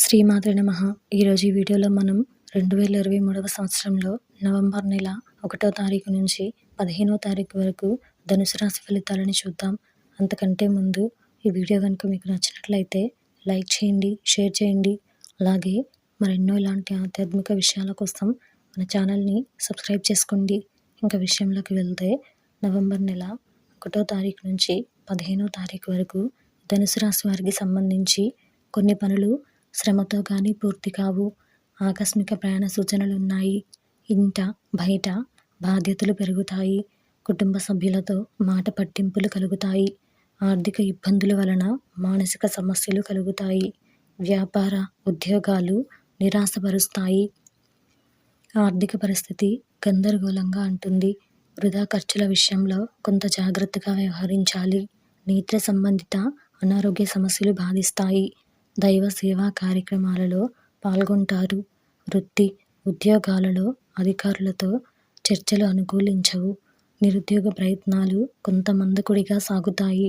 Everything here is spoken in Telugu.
శ్రీమాత్రే నమః. ఈరోజు ఈ వీడియోలో మనం 2023వ సంవత్సరంలో నవంబర్ నెల 1వ తారీఖు నుంచి 15వ తారీఖు వరకు ధనుసు రాశి ఫలితాలని చూద్దాం. అంతకంటే ముందు ఈ వీడియో కనుక మీకు నచ్చినట్లయితే లైక్ చేయండి, షేర్ చేయండి. అలాగే మరెన్నో ఇలాంటి ఆధ్యాత్మిక విషయాల కోసం మన ఛానల్ని సబ్స్క్రైబ్ చేసుకోండి. ఇంకా విషయంలోకి వెళ్తే నవంబర్ నెల 1వ తారీఖు నుంచి 15వ తారీఖు వరకు ధనుసు రాశి వారికి సంబంధించి కొన్ని పనులు శ్రమతో కానీ పూర్తి కావు. ఆకస్మిక ప్రయాణ సూచనలు ఉన్నాయి. ఇంట బయట బాధ్యతలు పెరుగుతాయి. కుటుంబ సభ్యులతో మాట పట్టింపులు కలుగుతాయి. ఆర్థిక ఇబ్బందుల వలన మానసిక సమస్యలు కలుగుతాయి. వ్యాపార ఉద్యోగాలు నిరాశపరుస్తాయి. ఆర్థిక పరిస్థితి గందరగోళంగా ఉంటుంది. వృధా ఖర్చుల విషయంలో కొంత జాగ్రత్తగా వ్యవహరించాలి. నేత్ర సంబంధిత అనారోగ్య సమస్యలు బాధిస్తాయి. దైవ సేవా కార్యక్రమాలలో పాల్గొంటారు. వృత్తి ఉద్యోగాలలో అధికారులతో చర్చలు అనుకూలించవు. నిరుద్యోగ ప్రయత్నాలు కొంత మందకొడిగా సాగుతాయి.